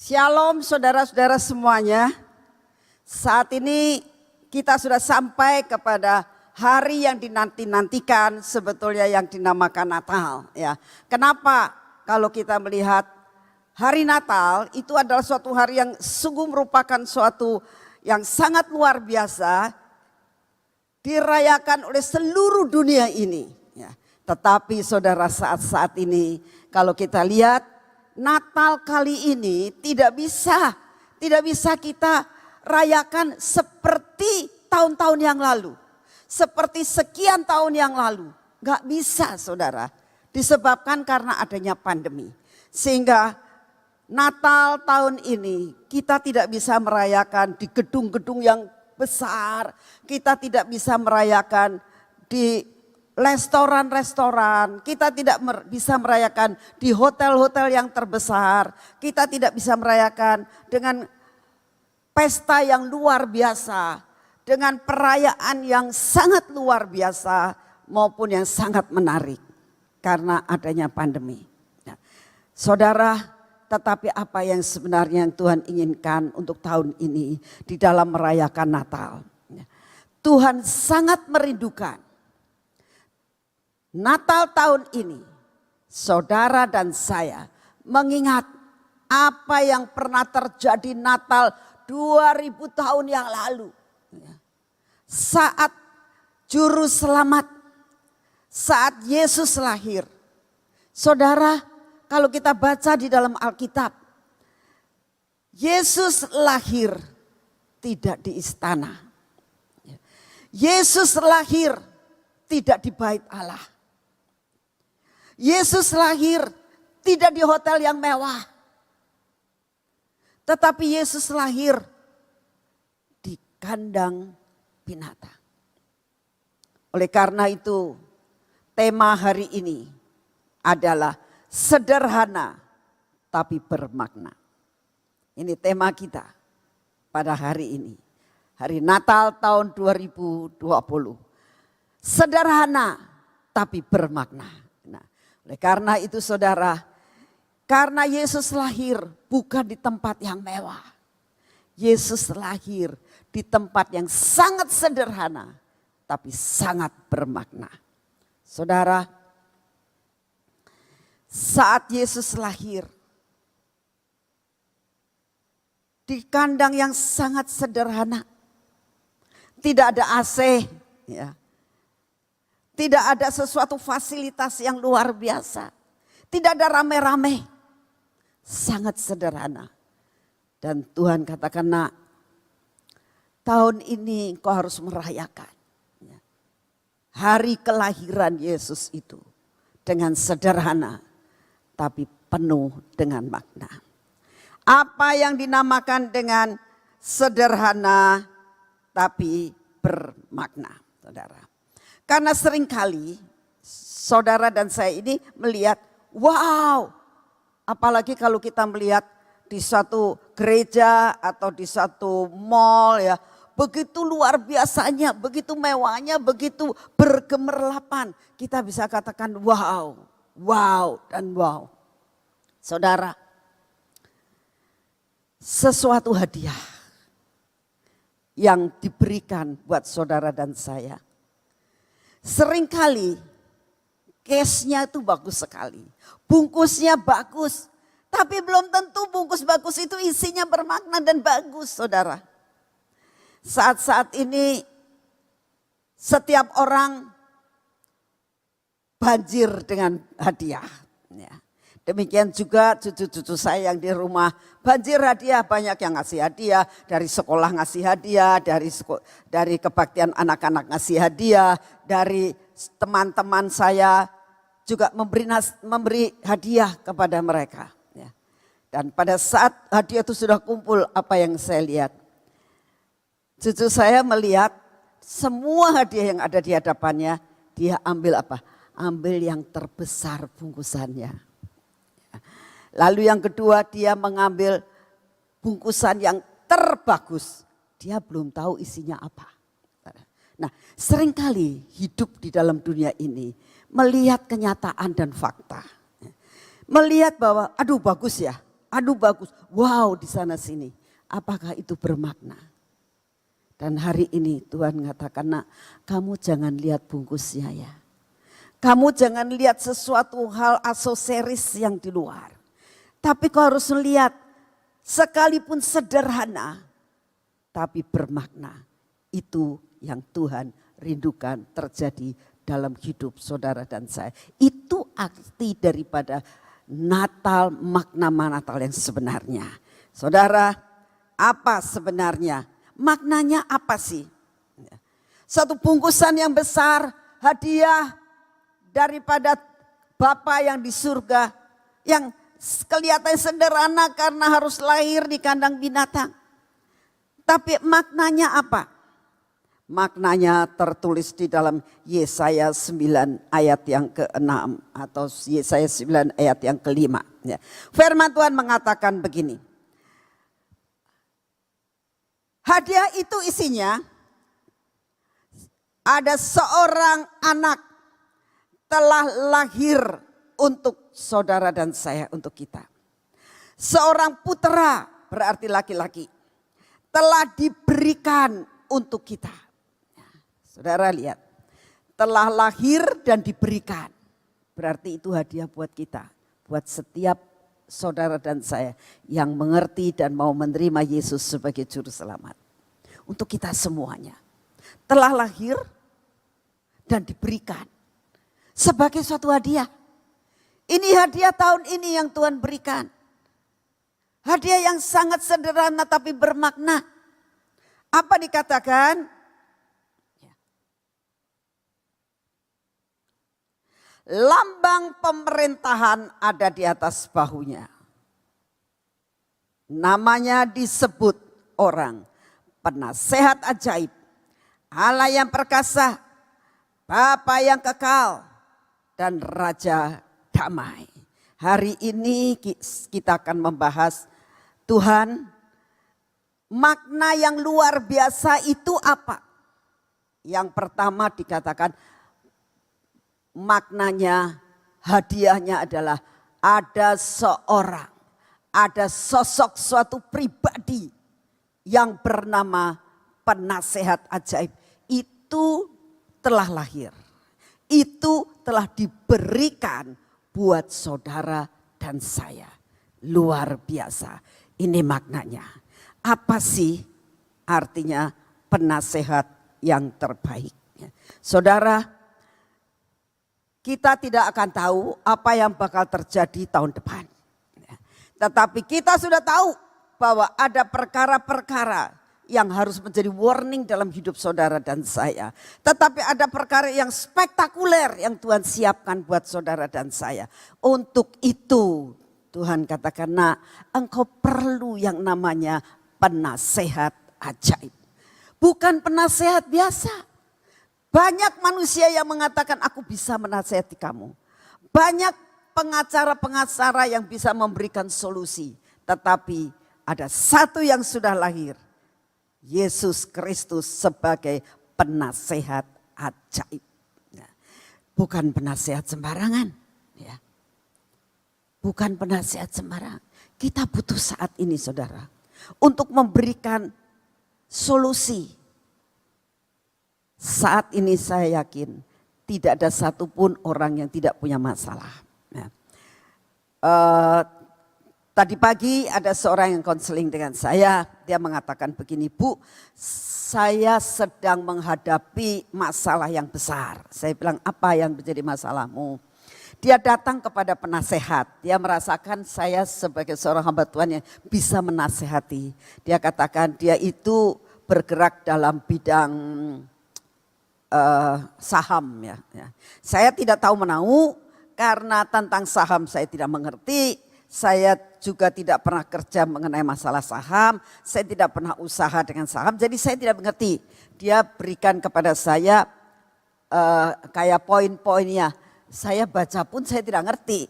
Shalom saudara-saudara semuanya. Saat ini kita sudah sampai kepada hari yang dinanti-nantikan, sebetulnya yang dinamakan Natal ya. Kenapa kalau kita melihat hari Natal itu adalah suatu hari yang sungguh merupakan suatu yang sangat luar biasa, dirayakan oleh seluruh dunia ini ya. Tetapi saudara, saat-saat ini kalau kita lihat Natal kali ini tidak bisa kita rayakan seperti tahun-tahun yang lalu. Seperti sekian tahun yang lalu. Gak bisa saudara. Disebabkan karena adanya pandemi. Sehingga Natal tahun ini kita tidak bisa merayakan di gedung-gedung yang besar. Kita tidak bisa merayakan di restoran-restoran, kita tidak bisa merayakan di hotel-hotel yang terbesar, kita tidak bisa merayakan dengan pesta yang luar biasa, dengan perayaan yang sangat luar biasa maupun yang sangat menarik karena adanya pandemi. Nah, saudara, tetapi apa yang sebenarnya yang Tuhan inginkan untuk tahun ini di dalam merayakan Natal? Tuhan sangat merindukan Natal tahun ini, saudara dan saya mengingat apa yang pernah terjadi Natal 2000 tahun yang lalu. Saat juru selamat, saat Yesus lahir. Saudara, kalau kita baca di dalam Alkitab, Yesus lahir tidak di istana. Yesus lahir tidak di bait Allah. Yesus lahir tidak di hotel yang mewah. Tetapi Yesus lahir di kandang binatang. Oleh karena itu tema hari ini adalah sederhana tapi bermakna. Ini tema kita pada hari ini. Hari Natal tahun 2020. Sederhana tapi bermakna. Oleh karena itu saudara, karena Yesus lahir bukan di tempat yang mewah. Yesus lahir di tempat yang sangat sederhana tapi sangat bermakna. Saudara, saat Yesus lahir di kandang yang sangat sederhana, tidak ada AC ya. Tidak ada sesuatu fasilitas yang luar biasa. Tidak ada rame-rame. Sangat sederhana. Dan Tuhan katakan, nak, tahun ini kau harus merayakan hari kelahiran Yesus itu dengan sederhana tapi penuh dengan makna. Apa yang dinamakan dengan sederhana tapi bermakna, saudara. Karena seringkali saudara dan saya ini melihat, wow, apalagi kalau kita melihat di satu gereja atau di satu mall ya, begitu luar biasanya, begitu mewahnya, begitu bergemerlapan. Kita bisa katakan wow, wow dan wow. Saudara, sesuatu hadiah yang diberikan buat saudara dan saya. Seringkali case-nya itu bagus sekali, bungkusnya bagus, tapi belum tentu bungkus bagus itu isinya bermakna dan bagus, saudara. Saat-saat ini setiap orang banjir dengan hadiah. Ya. Demikian juga cucu-cucu saya yang di rumah banjir hadiah, banyak yang ngasih hadiah, dari sekolah ngasih hadiah, dari kebaktian anak-anak ngasih hadiah, dari teman-teman saya juga memberi hadiah kepada mereka. Ya. Dan pada saat hadiah itu sudah kumpul, apa yang saya lihat? Cucu saya melihat semua hadiah yang ada di hadapannya, dia ambil apa? Ambil yang terbesar bungkusannya. Lalu yang kedua dia mengambil bungkusan yang terbagus. Dia belum tahu isinya apa. Nah, seringkali hidup di dalam dunia ini melihat kenyataan dan fakta. Melihat bahwa aduh bagus ya, aduh bagus, wow di sana sini. Apakah itu bermakna? Dan hari ini Tuhan mengatakan, nak kamu jangan lihat bungkusnya ya. Kamu jangan lihat sesuatu hal aksesoris yang di luar. Tapi kau harus melihat sekalipun sederhana, tapi bermakna. Itu yang Tuhan rindukan terjadi dalam hidup saudara dan saya. Itu arti daripada Natal, makna Natal yang sebenarnya. Saudara, apa sebenarnya? Maknanya apa sih? Satu bungkusan yang besar, hadiah daripada Bapa yang di surga. Yang kelihatan sederhana karena harus lahir di kandang binatang. Tapi maknanya apa? Maknanya tertulis di dalam Yesaya 9 ayat yang ke-6 atau Yesaya 9 ayat yang ke-5. Firman Tuhan mengatakan begini. Hadiah itu isinya ada seorang anak telah lahir untuk saudara dan saya, untuk kita. Seorang putera berarti laki-laki telah diberikan untuk kita. Saudara lihat, telah lahir dan diberikan. Berarti itu hadiah buat kita, buat setiap saudara dan saya yang mengerti dan mau menerima Yesus sebagai juru selamat. Untuk kita semuanya. Telah lahir dan diberikan sebagai suatu hadiah. Ini hadiah tahun ini yang Tuhan berikan. Hadiah yang sangat sederhana tapi bermakna. Apa dikatakan? Lambang pemerintahan ada di atas bahunya. Namanya disebut orang penasehat ajaib, Allah yang perkasa, Bapa yang kekal, dan Raja damai. Hari ini kita akan membahas Tuhan, makna yang luar biasa itu apa? Yang pertama dikatakan maknanya, hadiahnya adalah ada seorang, ada sosok suatu pribadi yang bernama penasehat ajaib. Itu telah lahir, itu telah diberikan buat saudara dan saya. Luar biasa, ini maknanya. Apa sih artinya penasehat yang terbaik? Saudara, kita tidak akan tahu apa yang bakal terjadi tahun depan. Tetapi kita sudah tahu bahwa ada perkara-perkara yang harus menjadi warning dalam hidup saudara dan saya. Tetapi ada perkara yang spektakuler yang Tuhan siapkan buat saudara dan saya. Untuk itu Tuhan katakan, nah engkau perlu yang namanya penasehat ajaib. Bukan penasehat biasa. Banyak manusia yang mengatakan aku bisa menasihati kamu. Banyak pengacara-pengacara yang bisa memberikan solusi. Tetapi ada satu yang sudah lahir. Yesus Kristus sebagai penasehat ajaib. Bukan penasehat sembarangan. Bukan penasehat sembarangan. Kita butuh saat ini saudara. Untuk memberikan solusi. Saat ini saya yakin tidak ada satupun orang yang tidak punya masalah. Tadi pagi ada seorang yang konseling dengan saya. Dia mengatakan begini, Bu, saya sedang menghadapi masalah yang besar. Saya bilang, apa yang menjadi masalahmu? Dia datang kepada penasehat. Dia merasakan saya sebagai seorang hamba Tuhan yang bisa menasehati. Dia katakan dia itu bergerak dalam bidang saham ya. Saya tidak tahu menahu karena tentang saham saya tidak mengerti. Saya juga tidak pernah kerja mengenai masalah saham. Saya tidak pernah usaha dengan saham. Jadi saya tidak mengerti. Dia berikan kepada saya kayak poin-poinnya. Saya baca pun saya tidak ngerti.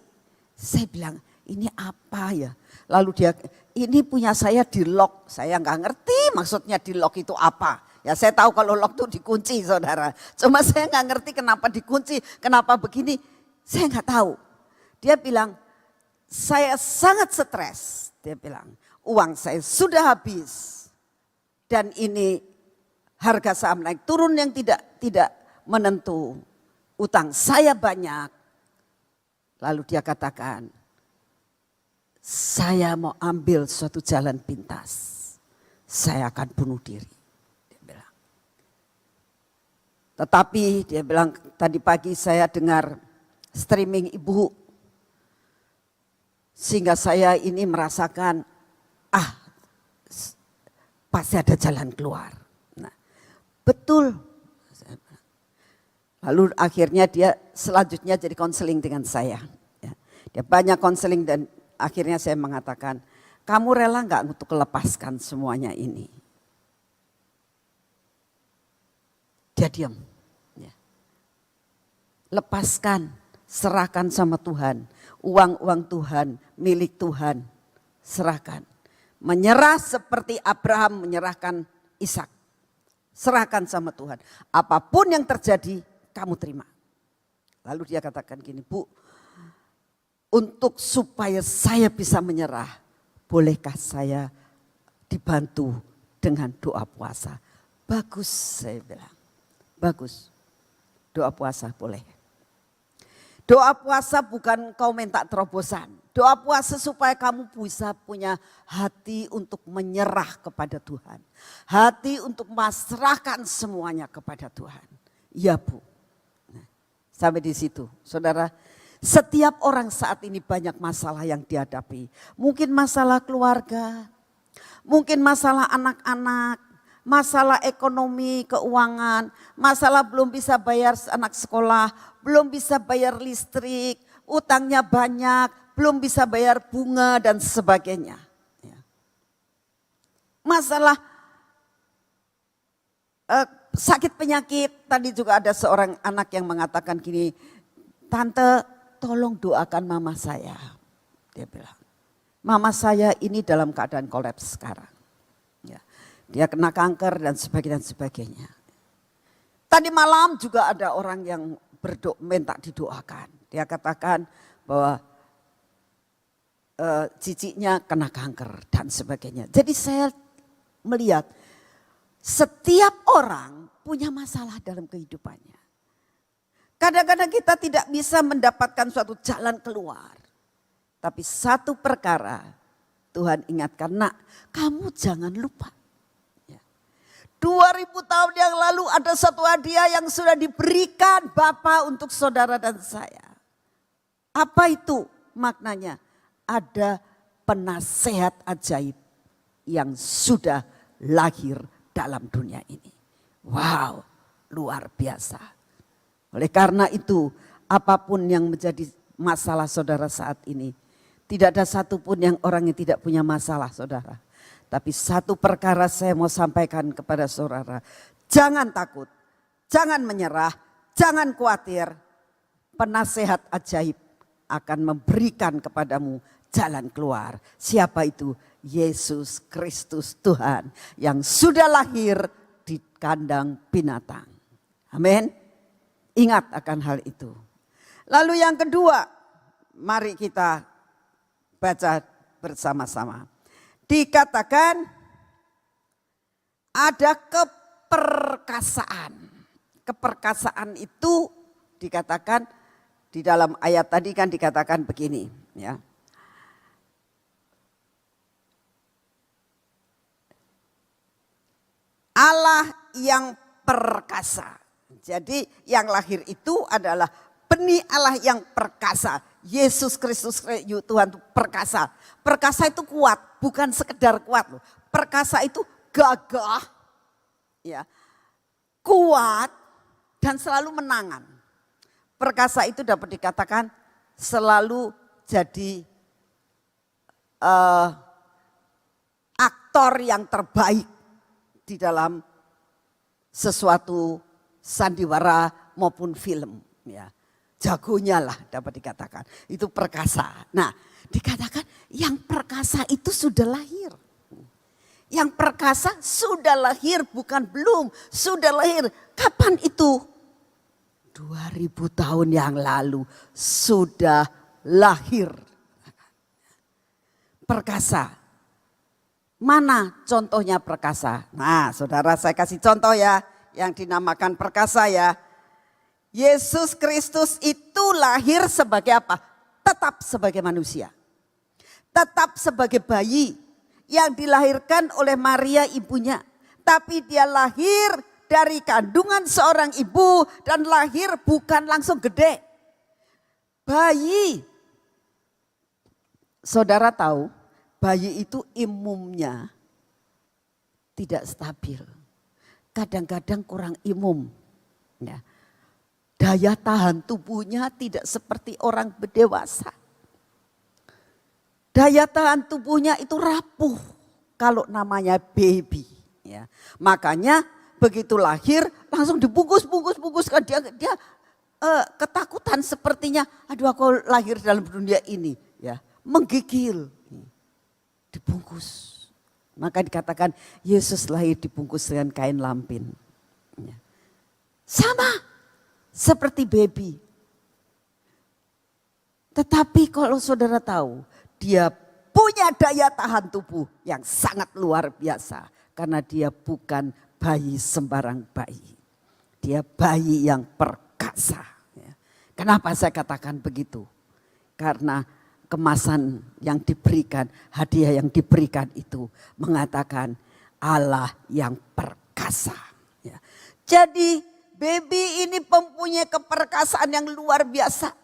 Saya bilang ini apa ya. Lalu dia ini punya saya di lock. Saya nggak ngerti maksudnya di lock itu apa. Ya saya tahu kalau lock itu dikunci saudara. Cuma saya nggak ngerti kenapa dikunci, kenapa begini. Saya nggak tahu. Dia bilang saya sangat stres, dia bilang. Uang saya sudah habis. Dan ini harga saham naik turun yang tidak menentu. Utang saya banyak. Lalu dia katakan, saya mau ambil suatu jalan pintas. Saya akan bunuh diri. Dia bilang. Tetapi dia bilang tadi pagi saya dengar streaming ibu. Sehingga saya ini merasakan, pasti ada jalan keluar. Nah, betul. Lalu akhirnya dia selanjutnya jadi konseling dengan saya. Dia banyak konseling dan akhirnya saya mengatakan, kamu rela nggak untuk melepaskan semuanya ini? Dia diam. Lepaskan, serahkan sama Tuhan. Uang-uang Tuhan, milik Tuhan, serahkan. Menyerah seperti Abraham menyerahkan Ishak. Serahkan sama Tuhan. Apapun yang terjadi, kamu terima. Lalu dia katakan gini, Bu, untuk supaya saya bisa menyerah, bolehkah saya dibantu dengan doa puasa? Bagus, saya bilang. Bagus. Doa puasa boleh. Doa puasa bukan kau minta terobosan. Doa puasa supaya kamu bisa punya hati untuk menyerah kepada Tuhan. Hati untuk memasrahkan semuanya kepada Tuhan. Ya Bu. Nah, sampai di situ. Saudara, setiap orang saat ini banyak masalah yang dihadapi. Mungkin masalah keluarga. Mungkin masalah anak-anak. Masalah ekonomi, keuangan, masalah belum bisa bayar anak sekolah, belum bisa bayar listrik, utangnya banyak, belum bisa bayar bunga dan sebagainya. Masalah sakit penyakit, tadi juga ada seorang anak yang mengatakan gini, Tante tolong doakan mama saya. Dia bilang, mama saya ini dalam keadaan kolaps sekarang. Dia kena kanker dan sebagainya. Tadi malam juga ada orang yang minta didoakan. Dia katakan bahwa ciciknya kena kanker dan sebagainya. Jadi saya melihat setiap orang punya masalah dalam kehidupannya. Kadang-kadang kita tidak bisa mendapatkan suatu jalan keluar. Tapi satu perkara Tuhan ingatkan, nak, kamu jangan lupa. 2000 tahun yang lalu ada satu hadiah yang sudah diberikan Bapa untuk saudara dan saya. Apa itu maknanya? Ada penasehat ajaib yang sudah lahir dalam dunia ini. Wow, luar biasa. Oleh karena itu, apapun yang menjadi masalah saudara saat ini, tidak ada satupun yang orang yang tidak punya masalah, saudara. Tapi satu perkara saya mau sampaikan kepada saudara. Jangan takut, jangan menyerah, jangan khawatir. Penasehat ajaib akan memberikan kepadamu jalan keluar. Siapa itu? Yesus Kristus Tuhan yang sudah lahir di kandang binatang. Amin. Ingat akan hal itu. Lalu yang kedua, mari kita baca bersama-sama. Dikatakan ada keperkasaan. Keperkasaan itu dikatakan di dalam ayat tadi kan dikatakan begini, ya. Allah yang perkasa. Jadi yang lahir itu adalah benih Allah yang perkasa. Yesus Kristus Tuhan itu perkasa. Perkasa itu kuat, bukan sekedar kuat loh. Perkasa itu gagah, ya, kuat dan selalu menangan. Perkasa itu dapat dikatakan selalu jadi aktor yang terbaik di dalam sesuatu sandiwara maupun film, ya. Jagonya lah dapat dikatakan. Itu perkasa. Nah, dikatakan yang perkasa itu sudah lahir. Yang perkasa sudah lahir, bukan belum. Sudah lahir. Kapan itu? 2000 tahun yang lalu sudah lahir. perkasa. Mana contohnya perkasa? Nah, saudara, saya kasih contoh ya, yang dinamakan perkasa ya. Yesus Kristus itu lahir sebagai apa? Tetap sebagai manusia. Tetap sebagai bayi yang dilahirkan oleh Maria ibunya. Tapi dia lahir dari kandungan seorang ibu dan lahir bukan langsung gede. Bayi. Saudara tahu, bayi itu imunnya tidak stabil. Kadang-kadang kurang imun. Ya. Daya tahan tubuhnya tidak seperti orang dewasa. Daya tahan tubuhnya itu rapuh kalau namanya baby. Ya. Makanya begitu lahir langsung dibungkus-bungkus-bungkuskan. Dia ketakutan sepertinya, aduh aku lahir dalam dunia ini. Ya, menggigil, dibungkus. Maka dikatakan Yesus lahir dibungkus dengan kain lampin. Ya. Sama seperti baby. Tetapi kalau saudara tahu, dia punya daya tahan tubuh yang sangat luar biasa. Karena dia bukan bayi sembarang bayi. Dia bayi yang perkasa. Ya. Kenapa saya katakan begitu? Karena kemasan yang diberikan, hadiah yang diberikan itu mengatakan Allah yang perkasa. Ya. Jadi baby ini mempunyai keperkasaan yang luar biasa.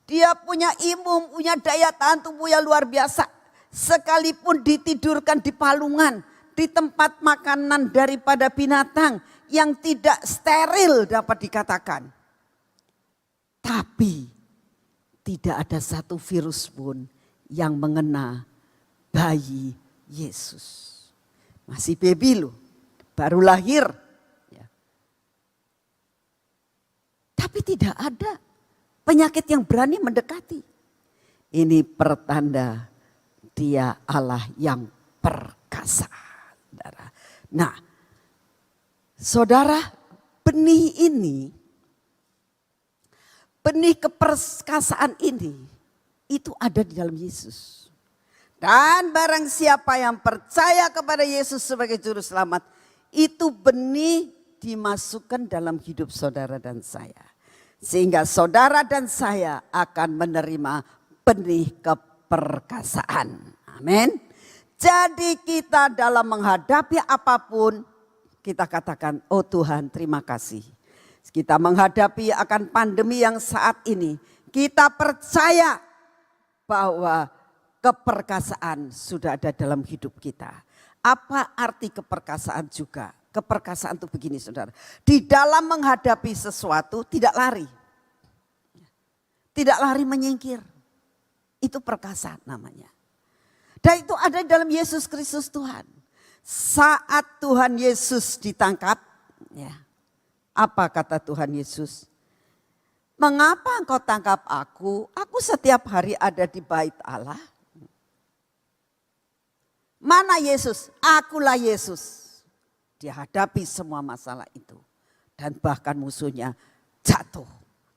Dia punya imun, punya daya tahan tubuh yang luar biasa. Sekalipun ditidurkan di palungan, di tempat makanan daripada binatang yang tidak steril dapat dikatakan. Tapi tidak ada satu virus pun yang mengena bayi Yesus. Masih baby loh, baru lahir. Ya. Tapi tidak ada penyakit yang berani mendekati. Ini pertanda dia Allah yang perkasa. Nah, saudara, benih ini, benih keperkasaan ini, itu ada di dalam Yesus. Dan barang siapa yang percaya kepada Yesus sebagai juru selamat, itu benih dimasukkan dalam hidup saudara dan saya. Sehingga saudara dan saya akan menerima benih keperkasaan. Amin. Jadi kita dalam menghadapi apapun, kita katakan, oh Tuhan terima kasih. Kita menghadapi akan pandemi yang saat ini, kita percaya bahwa keperkasaan sudah ada dalam hidup kita. Apa arti keperkasaan juga? Keperkasaan itu begini saudara, di dalam menghadapi sesuatu tidak lari. Tidak lari menyingkir, itu perkasa namanya. Dan itu ada dalam Yesus Kristus Tuhan. Saat Tuhan Yesus ditangkap, ya, apa kata Tuhan Yesus? Mengapa engkau tangkap aku? Aku setiap hari ada di bait Allah. Mana Yesus? Akulah Yesus. Dia hadapi semua masalah itu. Dan bahkan musuhnya jatuh.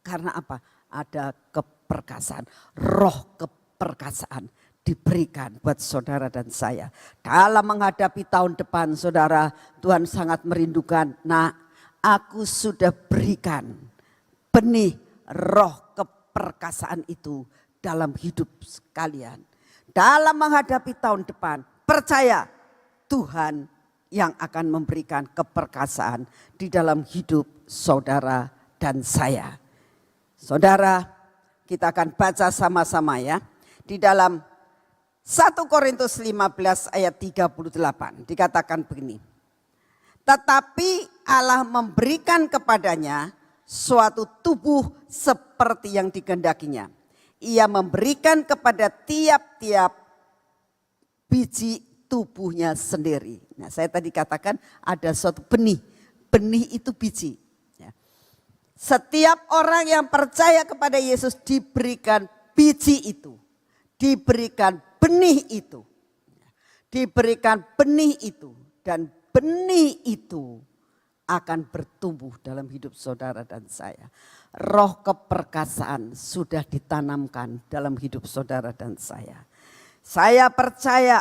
Karena apa? Ada keperkasaan, roh keperkasaan diberikan buat saudara dan saya. Dalam menghadapi tahun depan saudara, Tuhan sangat merindukan. Nah, aku sudah berikan benih roh keperkasaan itu dalam hidup sekalian. Dalam menghadapi tahun depan, percaya Tuhan yang akan memberikan keperkasaan di dalam hidup saudara dan saya. Saudara, kita akan baca sama-sama ya. Di dalam 1 Korintus 15 ayat 38 dikatakan begini. Tetapi Allah memberikan kepadanya suatu tubuh seperti yang dikehendakinya. Ia memberikan kepada tiap-tiap biji tubuhnya sendiri. Nah, saya tadi katakan ada suatu benih. Benih itu biji. Ya. Setiap orang yang percaya kepada Yesus diberikan biji itu. Diberikan benih itu. Diberikan benih itu. Dan benih itu akan bertumbuh dalam hidup saudara dan saya. Roh keperkasaan sudah ditanamkan dalam hidup saudara dan saya. Saya percaya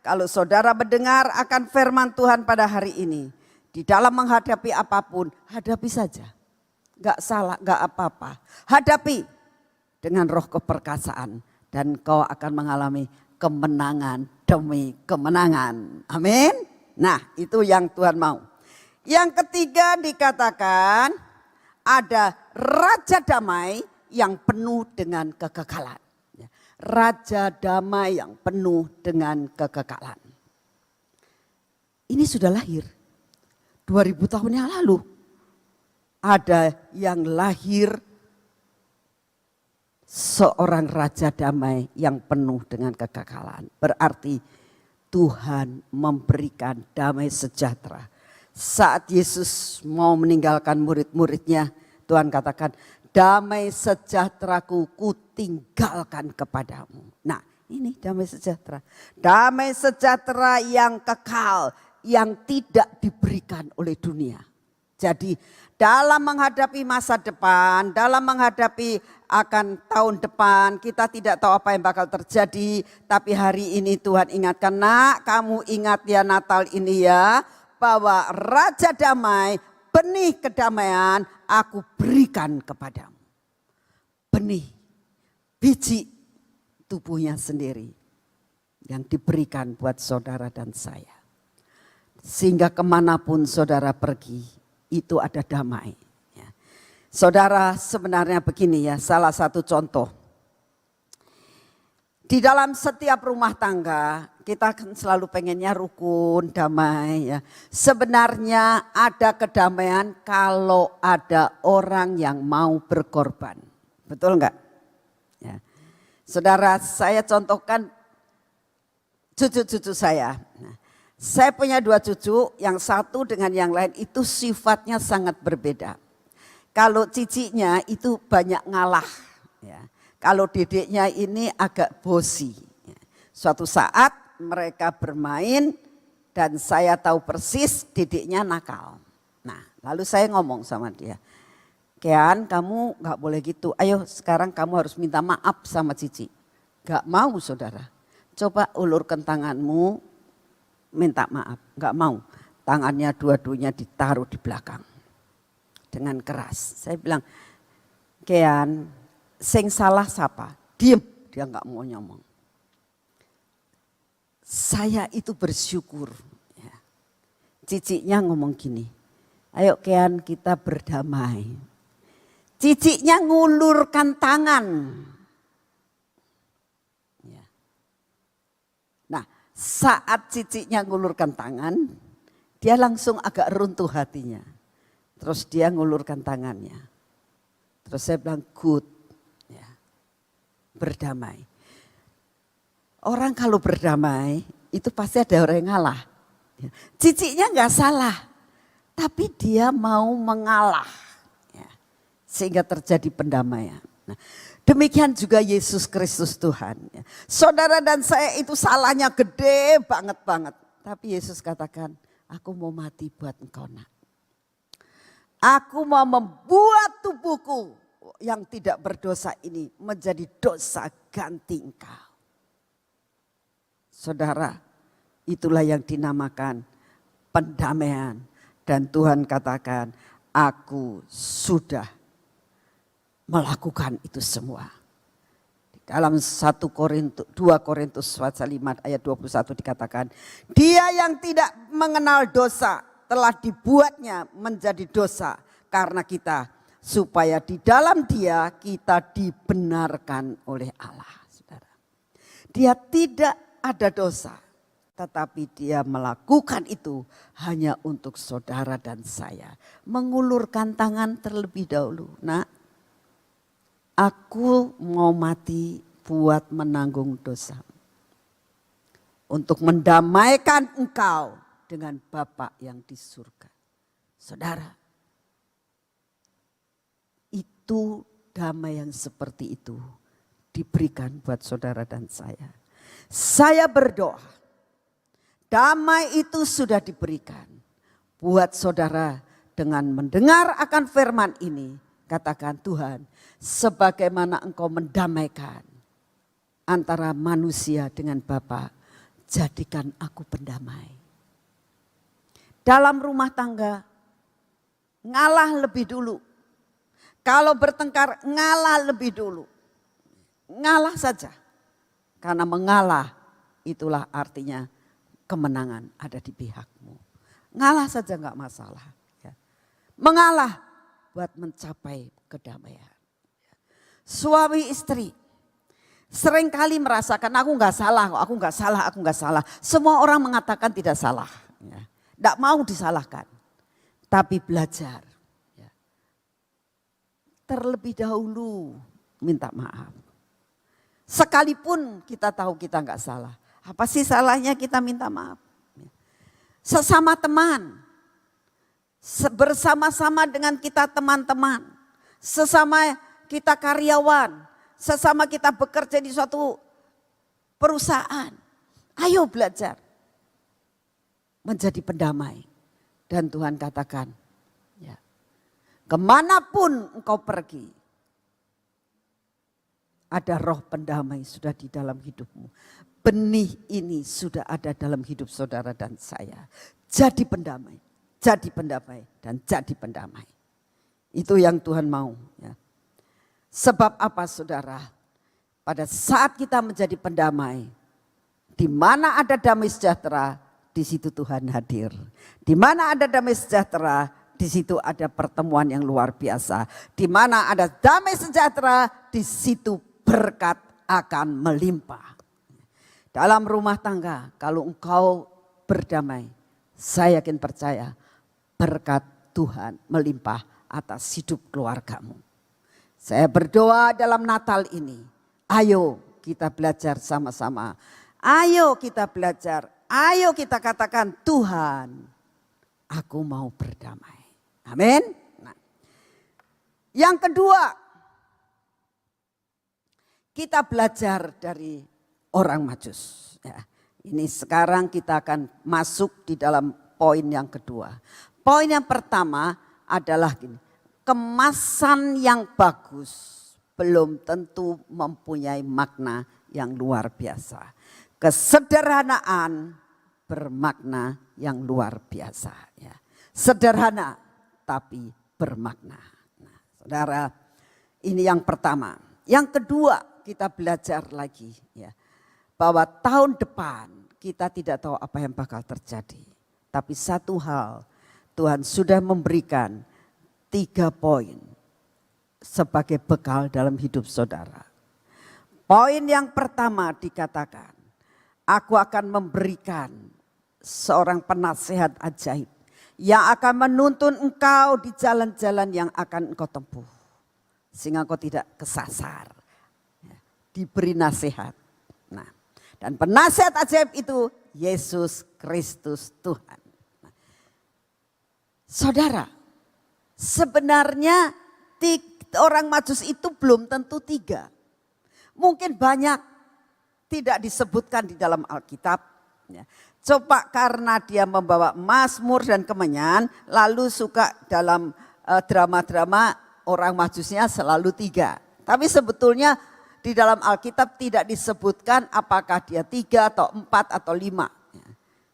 kalau saudara mendengar akan firman Tuhan pada hari ini, di dalam menghadapi apapun, hadapi saja. Gak salah, gak apa-apa. Hadapi dengan roh keperkasaan dan kau akan mengalami kemenangan demi kemenangan. Amin. Nah, itu yang Tuhan mau. Yang ketiga dikatakan ada raja damai yang penuh dengan kekekalan. Raja damai yang penuh dengan kekekalan. Ini sudah lahir 2000 tahun yang lalu. Ada yang lahir seorang raja damai yang penuh dengan kekekalan. Berarti Tuhan memberikan damai sejahtera. Saat Yesus mau meninggalkan murid-muridnya, Tuhan katakan, damai sejahteraku ku tinggalkan kepadamu. Nah, ini damai sejahtera. Damai sejahtera yang kekal, yang tidak diberikan oleh dunia. Jadi dalam menghadapi masa depan, dalam menghadapi akan tahun depan, kita tidak tahu apa yang bakal terjadi. Tapi hari ini Tuhan ingatkan, nak kamu ingat ya Natal ini ya, bahwa Raja Damai, benih kedamaian aku berikan kepadamu. Benih, biji tubuhnya sendiri yang diberikan buat saudara dan saya. Sehingga kemanapun saudara pergi, itu ada damai. Ya. Saudara, sebenarnya begini ya, salah satu contoh. Di dalam setiap rumah tangga, kita kan selalu pengennya rukun, damai ya. Sebenarnya ada kedamaian kalau ada orang yang mau berkorban. Betul enggak? Ya. Saudara, saya contohkan cucu-cucu saya. Nah, saya punya 2 cucu, yang satu dengan yang lain itu sifatnya sangat berbeda. Kalau cicinya itu banyak ngalah. Ya. Kalau dedeknya ini agak bosi. Ya. Suatu saat mereka bermain dan saya tahu persis dedeknya nakal. Nah, lalu saya ngomong sama dia, Kean, kamu gak boleh gitu. Ayo sekarang kamu harus minta maaf sama Cici. Gak mau saudara. Coba ulurkan tanganmu, minta maaf. Gak mau. Tangannya dua-duanya ditaruh di belakang. Dengan keras. Saya bilang, Kean, sing salah siapa? Diem. Dia gak mau ngomong. Saya itu bersyukur. Ya. Cicinya ngomong gini, ayo Kean kita berdamai. Cicinya ngulurkan tangan. Ya. Nah, saat cicinya ngulurkan tangan, dia langsung agak runtuh hatinya. Terus dia ngulurkan tangannya. Terus saya bilang good, ya. Berdamai. Orang kalau berdamai itu pasti ada orang yang ngalah. Ya. Cicinya nggak salah, tapi dia mau mengalah. Sehingga terjadi pendamaian. Nah, demikian juga Yesus Kristus Tuhan. Saudara dan saya itu salahnya gede banget. Tapi Yesus katakan, aku mau mati buat engkau nak. Aku mau membuat tubuhku yang tidak berdosa ini menjadi dosa ganti engkau. Saudara, itulah yang dinamakan pendamaian. Dan Tuhan katakan, aku sudah melakukan itu semua. Dalam 2 Korintus pasal 5 ayat 21 dikatakan, dia yang tidak mengenal dosa telah dibuatnya menjadi dosa karena kita, supaya di dalam dia kita dibenarkan oleh Allah. Saudara. Dia tidak ada dosa, tetapi dia melakukan itu hanya untuk saudara dan saya. Mengulurkan tangan terlebih dahulu. Nah, aku mau mati buat menanggung dosa. Untuk mendamaikan engkau dengan Bapa yang di surga. Saudara, itu damai yang seperti itu diberikan buat saudara dan saya. Saya berdoa, damai itu sudah diberikan buat saudara dengan mendengar akan firman ini. Katakan Tuhan, sebagaimana engkau mendamaikan antara manusia dengan Bapa, jadikan aku pendamai. Dalam rumah tangga, ngalah lebih dulu. Kalau bertengkar, ngalah lebih dulu. Ngalah saja. Karena mengalah itulah artinya kemenangan ada di pihakmu. Ngalah saja enggak masalah. Ya. Mengalah buat mencapai kedamaian. Suami istri seringkali merasakan aku enggak salah, aku enggak salah, aku enggak salah. Semua orang mengatakan tidak salah. Ya. Enggak mau disalahkan. Tapi belajar. Ya. Terlebih dahulu minta maaf. Sekalipun kita tahu kita enggak salah. Apa sih salahnya kita minta maaf? Sesama teman, bersama-sama dengan kita teman-teman, sesama kita karyawan, sesama kita bekerja di suatu perusahaan. Ayo belajar menjadi pendamai. Dan Tuhan katakan, ya, kemanapun engkau pergi, ada roh pendamai sudah di dalam hidupmu. Benih ini sudah ada dalam hidup saudara dan saya. Jadi pendamai, dan jadi pendamai. Itu yang Tuhan mau. Ya. Sebab apa saudara? Pada saat kita menjadi pendamai, di mana ada damai sejahtera, di situ Tuhan hadir. Di mana ada damai sejahtera, di situ ada pertemuan yang luar biasa. Di mana ada damai sejahtera, di situ berkat akan melimpah. Dalam rumah tangga, kalau engkau berdamai, saya yakin percaya berkat Tuhan melimpah atas hidup keluargamu. Saya berdoa dalam Natal ini, ayo kita belajar sama-sama. Ayo kita belajar, ayo kita katakan Tuhan, aku mau berdamai. Amin. Nah, yang kedua, kita belajar dari orang Majus. Ya, ini sekarang kita akan masuk di dalam poin yang kedua. Poin yang pertama adalah gini, kemasan yang bagus belum tentu mempunyai makna yang luar biasa. Kesederhanaan bermakna yang luar biasa. Ya. Sederhana tapi bermakna. Nah, saudara, ini yang pertama. Yang kedua, kita belajar lagi ya, bahwa tahun depan kita tidak tahu apa yang bakal terjadi. Tapi satu hal, Tuhan sudah memberikan 3 poin sebagai bekal dalam hidup saudara. Poin yang pertama dikatakan, aku akan memberikan seorang penasehat ajaib yang akan menuntun engkau di jalan-jalan yang akan engkau tempuh. Sehingga engkau tidak kesasar. Diberi nasihat. Nah, dan penasihat ajaib itu Yesus Kristus Tuhan. Nah, saudara, sebenarnya orang Majus itu belum tentu 3. Mungkin banyak tidak disebutkan di dalam Alkitab. Ya. Coba karena dia membawa mazmur dan kemenyan, lalu suka dalam drama-drama orang Majusnya selalu 3. Tapi sebetulnya di dalam Alkitab tidak disebutkan apakah dia 3 atau 4 atau 5.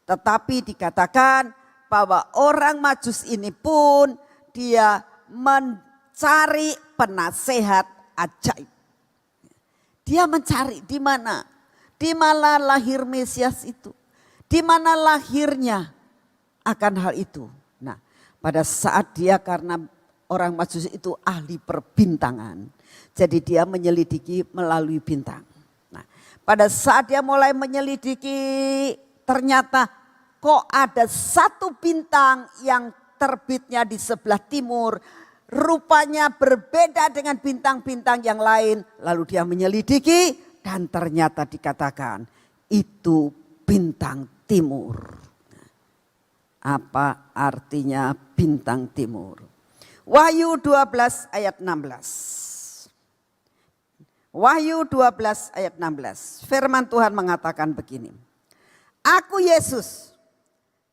Tetapi dikatakan bahwa orang Majus ini pun dia mencari penasehat ajaib. Dia mencari di mana? Di mana lahir Mesias itu? Di mana lahirnya akan hal itu? Nah, pada saat dia karena orang Majus itu ahli perbintangan. Jadi dia menyelidiki melalui bintang. Nah, pada saat dia mulai menyelidiki ternyata kok ada satu bintang yang terbitnya di sebelah timur. Rupanya berbeda dengan bintang-bintang yang lain. Lalu dia menyelidiki dan ternyata dikatakan itu bintang timur. Apa artinya bintang timur? Wahyu 12 ayat 16. Wahyu 12 ayat 16. Firman Tuhan mengatakan begini. Aku Yesus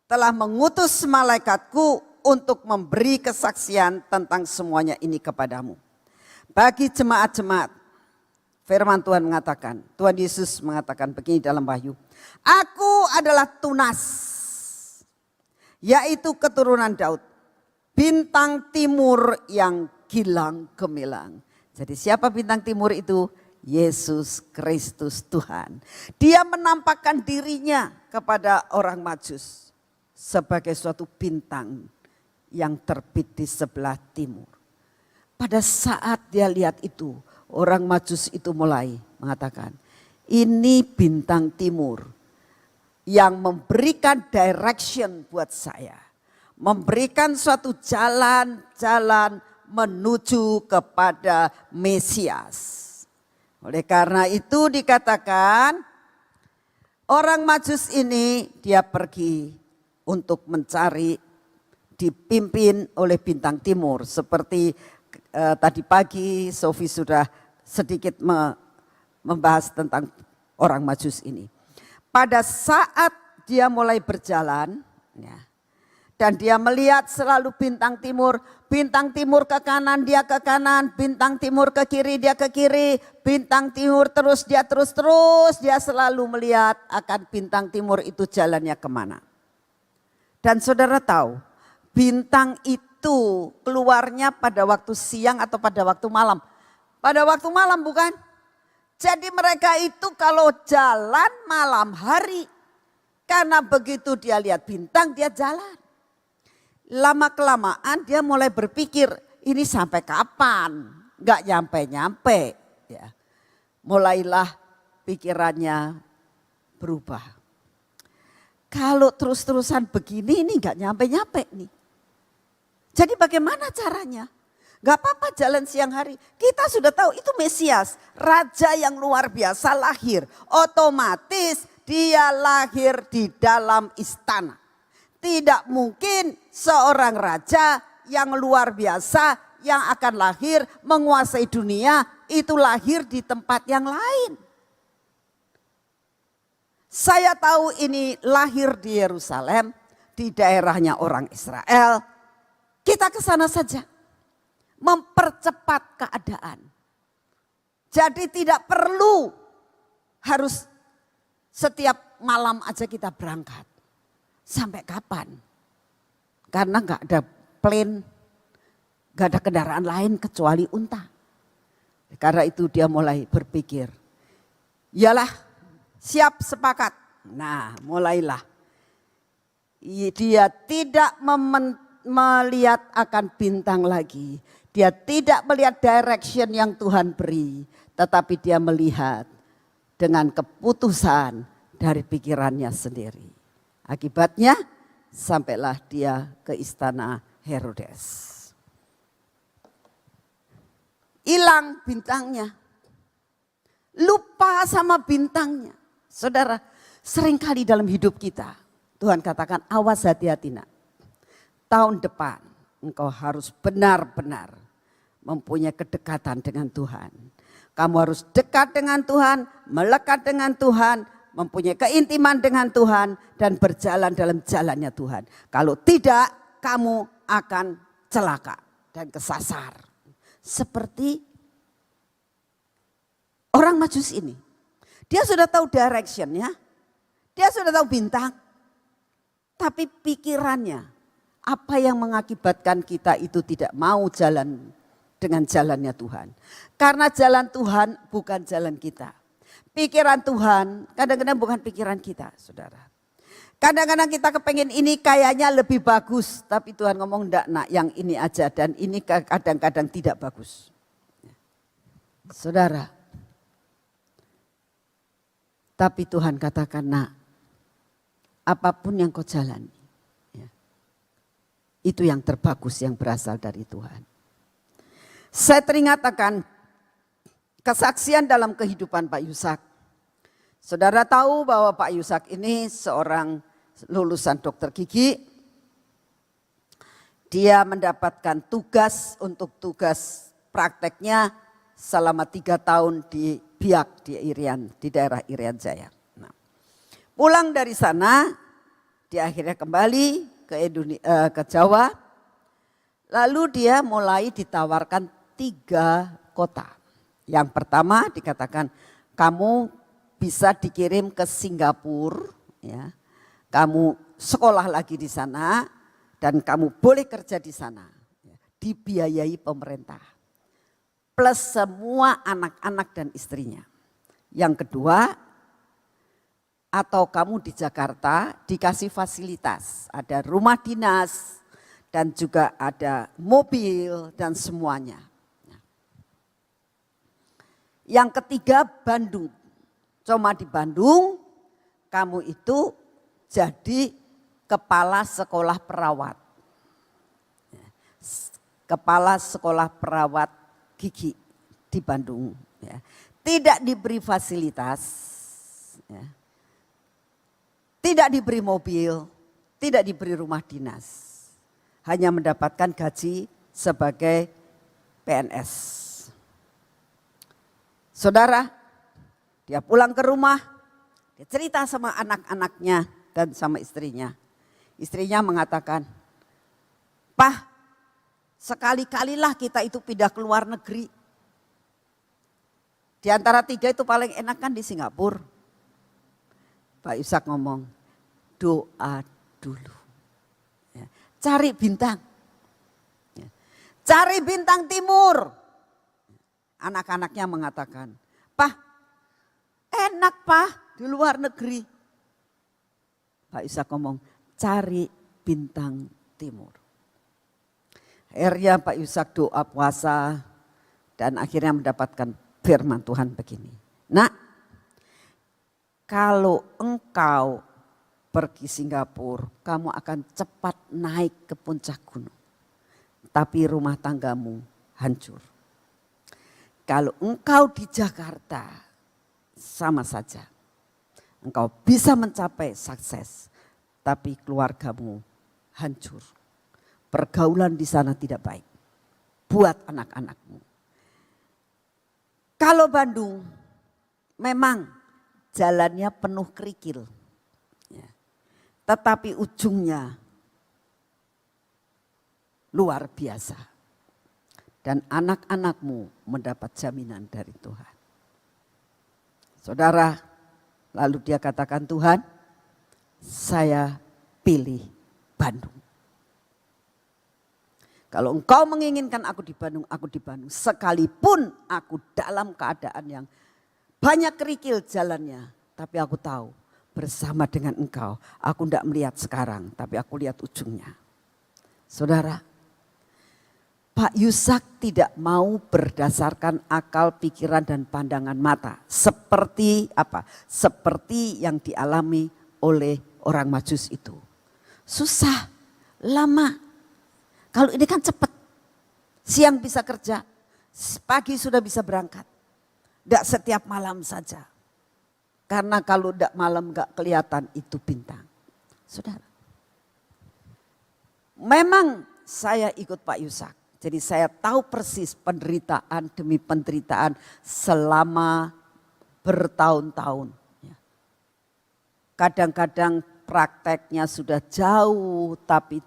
telah mengutus malaikatku untuk memberi kesaksian tentang semuanya ini kepadamu. Bagi jemaat-jemaat Firman Tuhan mengatakan, Tuhan Yesus mengatakan begini dalam Wahyu. Aku adalah Tunas, yaitu keturunan Daud, bintang timur yang gilang gemilang. Jadi siapa bintang timur itu? Yesus Kristus Tuhan. Dia menampakkan dirinya kepada orang Majus sebagai suatu bintang yang terbit di sebelah timur. Pada saat dia lihat itu, orang Majus itu mulai mengatakan, ini bintang timur yang memberikan direction buat saya. Memberikan suatu jalan-jalan menuju kepada Mesias. Oleh karena itu dikatakan orang Majus ini dia pergi untuk mencari, dipimpin oleh bintang timur. Seperti tadi pagi Sofi sudah sedikit membahas tentang orang Majus ini. Pada saat dia mulai berjalan, ya, dan dia melihat selalu bintang timur ke kanan dia ke kanan, bintang timur ke kiri dia ke kiri, bintang timur terus dia selalu melihat akan bintang timur itu jalannya kemana. Dan saudara tahu bintang itu keluarnya pada waktu siang atau pada waktu malam? Pada waktu malam bukan? Jadi mereka itu kalau jalan malam hari, karena begitu dia lihat bintang dia jalan. Lama-kelamaan dia mulai berpikir ini sampai kapan? Gak nyampe-nyampe. Ya. Mulailah pikirannya berubah. Kalau terus-terusan begini ini gak nyampe-nyampe nih. Jadi bagaimana caranya? Gak apa-apa jalan siang hari. Kita sudah tahu itu Mesias. Raja yang luar biasa lahir. Otomatis dia lahir di dalam istana. Tidak mungkin seorang raja yang luar biasa yang akan lahir menguasai dunia itu lahir di tempat yang lain. Saya tahu ini lahir di Yerusalem, di daerahnya orang Israel. Kita ke sana saja. Mempercepat keadaan. Jadi tidak perlu harus setiap malam aja kita berangkat. Sampai kapan? Karena gak ada plane, gak ada kendaraan lain kecuali unta. Karena itu dia mulai berpikir, iyalah siap sepakat. Nah mulailah. Dia tidak melihat akan bintang lagi. Dia tidak melihat direction yang Tuhan beri. Tetapi dia melihat dengan keputusan dari pikirannya sendiri. Akibatnya sampailah dia ke istana Herodes. Hilang bintangnya. Lupa sama bintangnya. Saudara, seringkali dalam hidup kita Tuhan katakan awas hati-hati nak. Tahun depan engkau harus benar-benar mempunyai kedekatan dengan Tuhan. Kamu harus dekat dengan Tuhan, melekat dengan Tuhan, mempunyai keintiman dengan Tuhan dan berjalan dalam jalannya Tuhan. Kalau tidak, kamu akan celaka dan kesasar. Seperti orang Majus ini. Dia sudah tahu directionnya, dia sudah tahu bintang. Tapi pikirannya, apa yang mengakibatkan kita itu tidak mau jalan dengan jalannya Tuhan. Karena jalan Tuhan bukan jalan kita. Pikiran Tuhan kadang-kadang bukan pikiran kita, saudara. Kadang-kadang kita kepengen ini kayaknya lebih bagus. Tapi Tuhan ngomong enggak nak, yang ini aja. Dan ini kadang-kadang tidak bagus. Saudara. Tapi Tuhan katakan nak, apapun yang kau jalani. Itu yang terbagus yang berasal dari Tuhan. Saya teringat akan kesaksian dalam kehidupan Pak Yusak. Saudara tahu bahwa Pak Yusak ini seorang lulusan dokter gigi. Dia mendapatkan tugas untuk tugas prakteknya selama 3 tahun di Biak di daerah Irian Jaya. Nah, pulang dari sana, dia akhirnya kembali ke Jawa. Lalu dia mulai ditawarkan 3 kota. Yang pertama dikatakan kamu bisa dikirim ke Singapura, ya. Kamu sekolah lagi di sana dan kamu boleh kerja di sana, ya. Dibiayai pemerintah. Plus semua anak-anak dan istrinya. Yang kedua, atau kamu di Jakarta dikasih fasilitas, ada rumah dinas dan juga ada mobil dan semuanya. Yang ketiga Bandung. Cuma di Bandung kamu itu jadi kepala sekolah perawat. Kepala sekolah perawat gigi di Bandung. Ya. Tidak diberi fasilitas, ya. Tidak diberi mobil, tidak diberi rumah dinas. Hanya mendapatkan gaji sebagai PNS. Saudara, dia pulang ke rumah, dia cerita sama anak-anaknya dan sama istrinya. Istrinya mengatakan, "Pah, sekali-kalilah kita itu pindah ke luar negeri. Di antara 3 itu paling enak kan di Singapura." Pak Yusak ngomong, doa dulu. Ya, cari bintang. Ya, cari bintang timur. Anak-anaknya mengatakan, "Pah, enak Pak di luar negeri." Pak Ishak ngomong, cari bintang timur. Akhirnya Pak Ishak doa puasa dan akhirnya mendapatkan firman Tuhan begini. Nak, kalau engkau pergi Singapura, kamu akan cepat naik ke puncak gunung. Tapi rumah tanggamu hancur. Kalau engkau di Jakarta, sama saja. Engkau bisa mencapai sukses, tapi keluargamu hancur. Pergaulan di sana tidak baik buat anak-anakmu. Kalau Bandung, memang jalannya penuh kerikil. Ya. Tetapi ujungnya luar biasa. Dan anak-anakmu mendapat jaminan dari Tuhan. Saudara, lalu dia katakan, Tuhan, saya pilih Bandung. Kalau engkau menginginkan aku di Bandung, aku di Bandung. Sekalipun aku dalam keadaan yang banyak kerikil jalannya. Tapi aku tahu bersama dengan engkau, aku tidak melihat sekarang, tapi aku lihat ujungnya. Saudara, Pak Yusak tidak mau berdasarkan akal, pikiran dan pandangan mata. Seperti apa? Seperti yang dialami oleh orang Majus itu. Susah, lama. Kalau ini kan cepat. Siang bisa kerja, pagi sudah bisa berangkat. Tidak setiap malam saja. Karena kalau tidak malam gak kelihatan itu bintang. Saudara. Memang saya ikut Pak Yusak. Jadi saya tahu persis penderitaan demi penderitaan selama bertahun-tahun. Kadang-kadang prakteknya sudah jauh tapi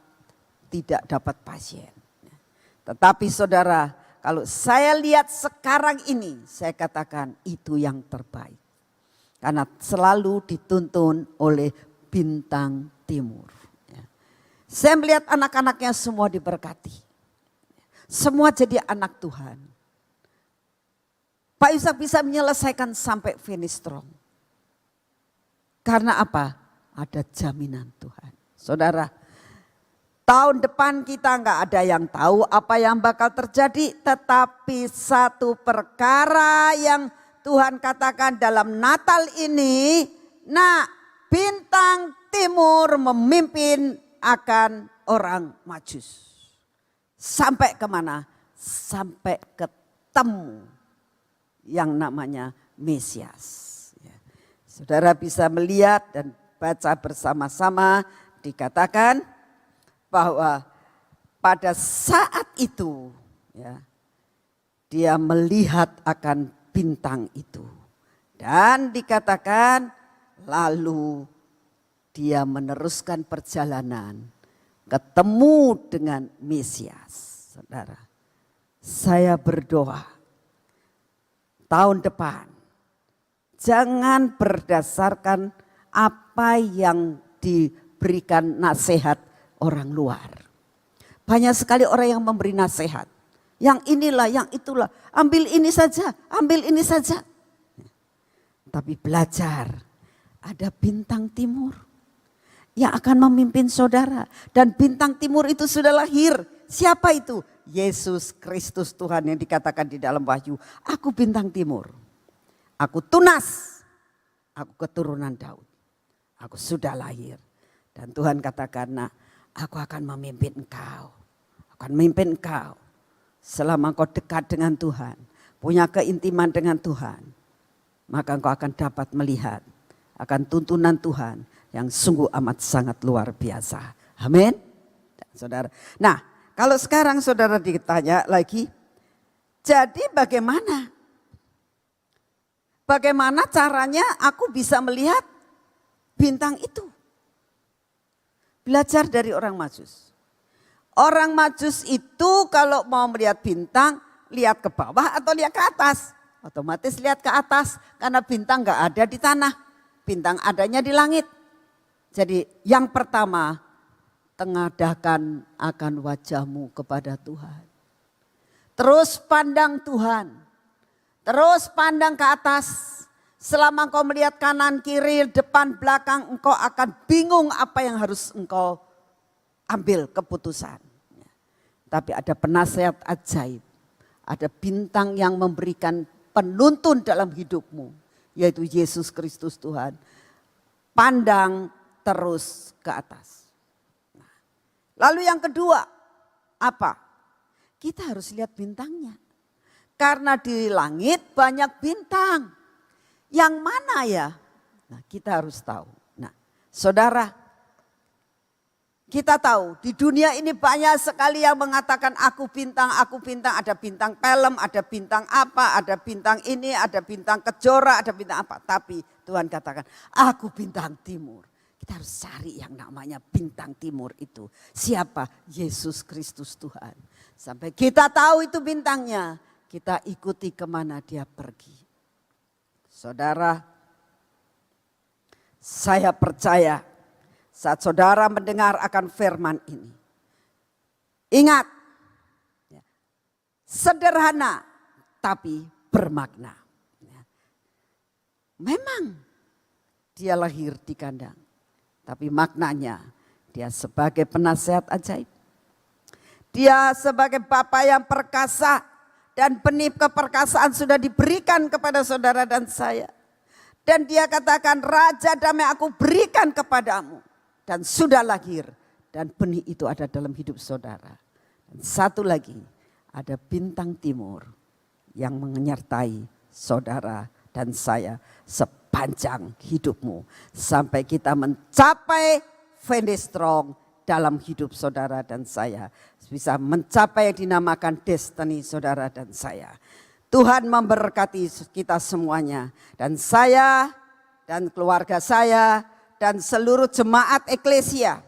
tidak dapat pasien. Tetapi saudara, kalau saya lihat sekarang ini, saya katakan itu yang terbaik. Karena selalu dituntun oleh bintang timur. Saya melihat anak-anaknya semua diberkati. Semua jadi anak Tuhan. Pak Yusak bisa menyelesaikan sampai finish strong. Karena apa? Ada jaminan Tuhan. Saudara, tahun depan kita nggak ada yang tahu apa yang bakal terjadi. Tetapi satu perkara yang Tuhan katakan dalam Natal ini. Nah, bintang timur memimpin akan orang Majus. Sampai kemana? Sampai ketemu yang namanya Mesias. Saudara bisa melihat dan baca bersama-sama, dikatakan bahwa pada saat itu ya, dia melihat akan bintang itu. Dan dikatakan lalu dia meneruskan perjalanan. Ketemu dengan Mesias, saudara. Saya berdoa, tahun depan. Jangan berdasarkan apa yang diberikan nasihat orang luar. Banyak sekali orang yang memberi nasihat. Yang inilah, yang itulah. Ambil ini saja, ambil ini saja. Tapi belajar, ada bintang timur yang akan memimpin saudara. Dan bintang timur itu sudah lahir. Siapa itu? Yesus Kristus Tuhan yang dikatakan di dalam Wahyu. Aku bintang timur. Aku tunas. Aku keturunan Daud. Aku sudah lahir. Dan Tuhan katakan, nah, aku akan memimpin engkau. Akan memimpin engkau. Selama engkau dekat dengan Tuhan, punya keintiman dengan Tuhan, maka engkau akan dapat melihat akan tuntunan Tuhan yang sungguh amat sangat luar biasa. Amin. Saudara. Nah, kalau sekarang saudara ditanya lagi, jadi bagaimana? Bagaimana caranya aku bisa melihat bintang itu? Belajar dari orang Majus. Orang Majus itu kalau mau melihat bintang, lihat ke bawah atau lihat ke atas. Otomatis lihat ke atas karena bintang gak ada di tanah. Bintang adanya di langit. Jadi yang pertama, tengadahkan akan wajahmu kepada Tuhan. Terus pandang Tuhan. Terus pandang ke atas. Selama engkau melihat kanan, kiri, depan, belakang, engkau akan bingung apa yang harus engkau ambil keputusan. Tapi ada penasehat ajaib. Ada bintang yang memberikan penuntun dalam hidupmu. Yaitu Yesus Kristus Tuhan. Pandang terus ke atas. Lalu yang kedua, apa? Kita harus lihat bintangnya. Karena di langit banyak bintang. Yang mana ya? Nah, kita harus tahu. Nah, saudara, kita tahu di dunia ini banyak sekali yang mengatakan aku bintang, ada bintang film, ada bintang apa, ada bintang ini, ada bintang kejora, ada bintang apa. Tapi Tuhan katakan aku bintang timur. Kita harus cari yang namanya bintang timur itu. Siapa? Yesus Kristus Tuhan. Sampai kita tahu itu bintangnya, kita ikuti kemana dia pergi. Saudara, saya percaya saat saudara mendengar akan firman ini. Ingat, sederhana tapi bermakna. Memang dia lahir di kandang, tapi maknanya dia sebagai penasehat ajaib. Dia sebagai Bapa yang perkasa. Dan benih keperkasaan sudah diberikan kepada saudara dan saya. Dan dia katakan, Raja damai aku berikan kepadamu. Dan sudah lahir. Dan benih itu ada dalam hidup saudara. Dan satu lagi, ada bintang timur yang menyertai saudara dan saya sepanjang hidupmu. Sampai kita mencapai finish strong dalam hidup saudara dan saya. Bisa mencapai yang dinamakan destiny saudara dan saya. Tuhan memberkati kita semuanya. Dan saya dan keluarga saya dan seluruh jemaat eklesia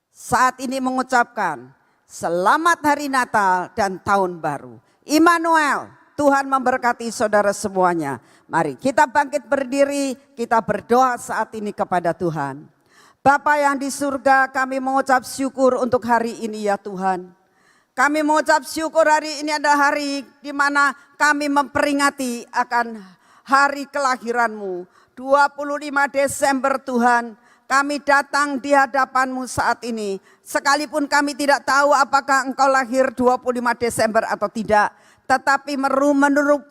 saat ini mengucapkan selamat hari Natal dan tahun baru. Immanuel, Tuhan memberkati saudara semuanya. Mari kita bangkit berdiri, kita berdoa saat ini kepada Tuhan. Bapa yang di surga, kami mengucap syukur untuk hari ini ya Tuhan. Kami mengucap syukur hari ini adalah hari di mana kami memperingati akan hari kelahiran-Mu. 25 Desember Tuhan, kami datang di hadapan-Mu saat ini. Sekalipun kami tidak tahu apakah Engkau lahir 25 Desember atau tidak. Tetapi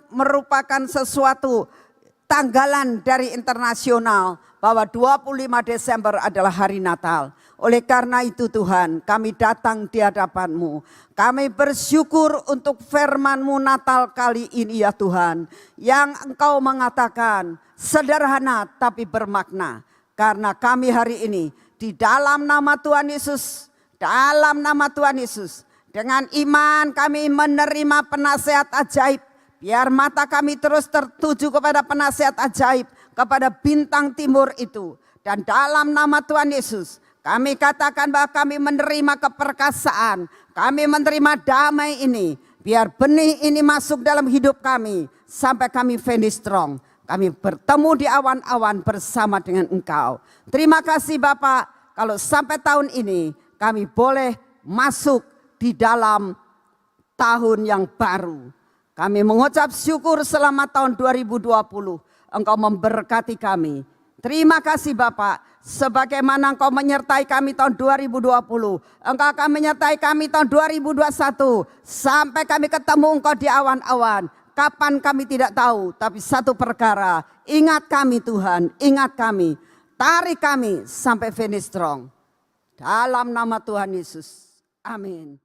merupakan sesuatu tanggalan dari internasional bahwa 25 Desember adalah hari Natal. Oleh karena itu Tuhan, kami datang di hadapan-Mu. Kami bersyukur untuk firman-Mu Natal kali ini ya Tuhan. Yang Engkau mengatakan sederhana tapi bermakna. Karena kami hari ini di dalam nama Tuhan Yesus, dengan iman kami menerima penasehat ajaib. Biar mata kami terus tertuju kepada penasehat ajaib, kepada bintang timur itu. Dan dalam nama Tuhan Yesus, kami katakan bahwa kami menerima keperkasaan, kami menerima damai ini. Biar benih ini masuk dalam hidup kami sampai kami finish strong. Kami bertemu di awan-awan bersama dengan Engkau. Terima kasih Bapak, kalau sampai tahun ini kami boleh masuk di dalam tahun yang baru. Kami mengucap syukur selama tahun 2020. Engkau memberkati kami. Terima kasih Bapak, sebagaimana Engkau menyertai kami tahun 2020. Engkau akan menyertai kami tahun 2021. Sampai kami ketemu Engkau di awan-awan. Kapan kami tidak tahu, tapi satu perkara, ingat kami Tuhan, ingat kami. Tarik kami sampai finish strong. Dalam nama Tuhan Yesus. Amin.